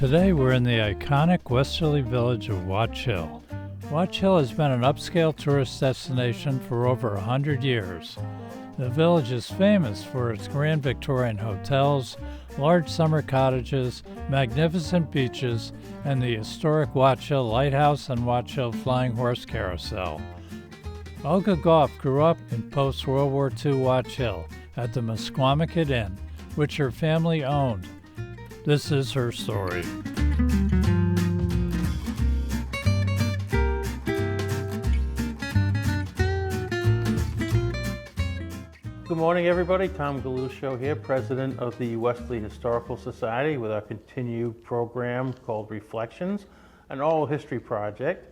Today we're in the iconic westerly village of Watch Hill. Watch Hill has been an upscale tourist destination for over 100 years. The village is famous for its grand Victorian hotels, large summer cottages, magnificent beaches, and the historic Watch Hill Lighthouse and Watch Hill Flying Horse Carousel. Olga Goff grew up in post-World War II Watch Hill at the Mesquamaket Inn, which her family owned. This is her story. Good morning, everybody. Tom Galuscio here, president of the Westerly Historical Society, with our continued program called Reflections, an oral history project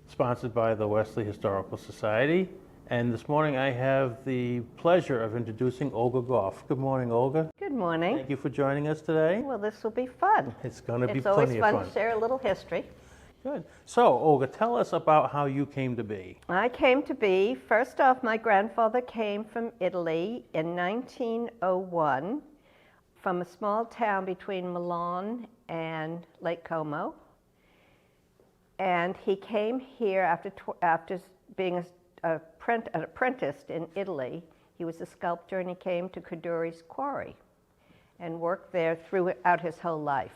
sponsored by the Westerly Historical Society. And this morning I have the pleasure of introducing Olga Goff. Good morning, Olga. Good morning. Thank you for joining us today. Well, this will be fun. It's going to be It's always plenty of fun. to share a little history. Good. So, Olga, tell us about how you came to be. I came to be, first off, my grandfather came from Italy in 1901 from a small town between Milan and Lake Como. And he came here after being an apprentice in Italy. He was a sculptor, and he came to Cadori's quarry and worked there throughout his whole life.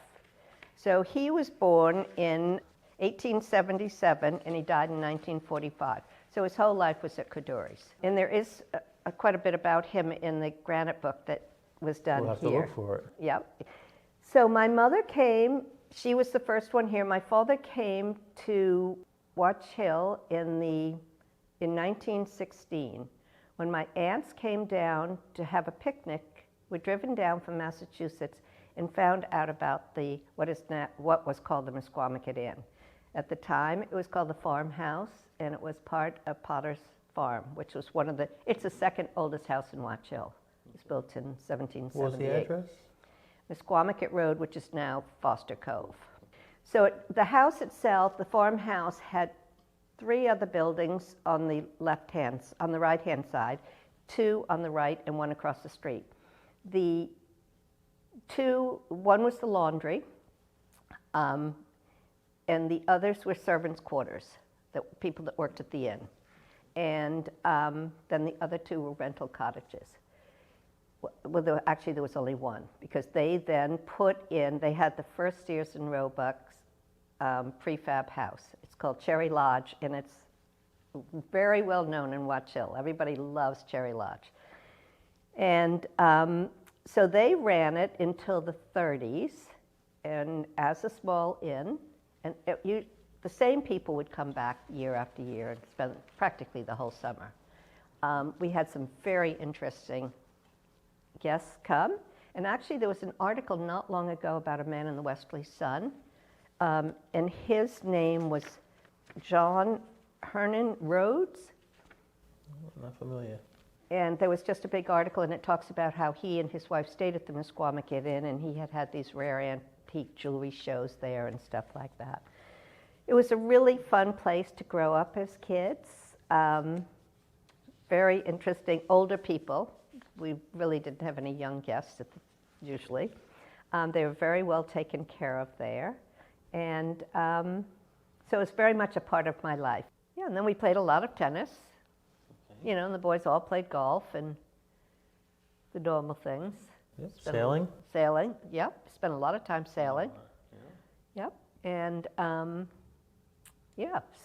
So he was born in 1877 and he died in 1945. So his whole life was at Cadori's. And there is quite a bit about him in the granite book that was done here. We'll have to look for it. Yep. So my mother came, she was the first one here. My father came to Watch Hill in 1916 when my aunts came down to have a picnic. We'd driven down from Massachusetts and found out about what was called the Mesquamaket Inn. At the time, it was called the Farmhouse, and it was part of Potter's Farm, which was it's the second oldest house in Watch Hill. It was built in 1778. What was the address? Mesquamaket Road, which is now Foster Cove. So the house itself, the farmhouse, had three other buildings on the right-hand side, two on the right and one across the street. One was the laundry, and the others were servants' quarters, people that worked at the inn. And then the other two were rental cottages. Well, there was only one, because they then they had the first Sears and Roebuck's prefab house. It's called Cherry Lodge, and it's very well known in Watch Hill. Everybody loves Cherry Lodge. And so they ran it until the 30s, and as a small inn, and the same people would come back year after year and spend practically the whole summer. We had some very interesting guests come, and actually there was an article not long ago about a man in the Westerly Sun, and his name was John Hernan Rhodes. I'm not familiar. And there was just a big article, and it talks about how he and his wife stayed at the Mesquamaket Inn, and he had these rare antique jewelry shows there and stuff like that. It was a really fun place to grow up as kids. Very interesting, older people. We really didn't have any young guests usually. They were very well taken care of there. And so it's very much a part of my life. Yeah, and then we played a lot of tennis. Okay. And the boys all played golf and the normal things. Yep. Sailing? Sailing, yep. Spent a lot of time sailing. Yep. And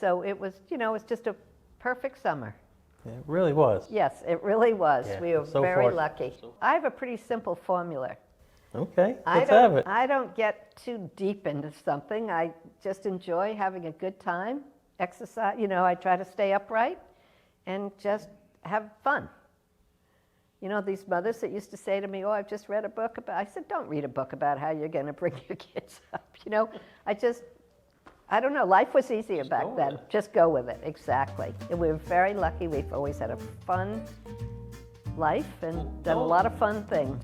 so it was, it was just a perfect summer. Yeah, it really was. Yes, it really was. Yeah, we were so very fortunate. lucky. I have a pretty simple formula. Okay, let's have it. I don't get too deep into something. I just enjoy having a good time, exercise. I try to stay upright and just have fun. These mothers that used to say to me, "Oh, I've just read a book about," I said, "Don't read a book about how you're going to bring your kids up." I don't know, life was easier back then. Just go with it, exactly. And we were very lucky. We've always had a fun life and done a lot of fun things.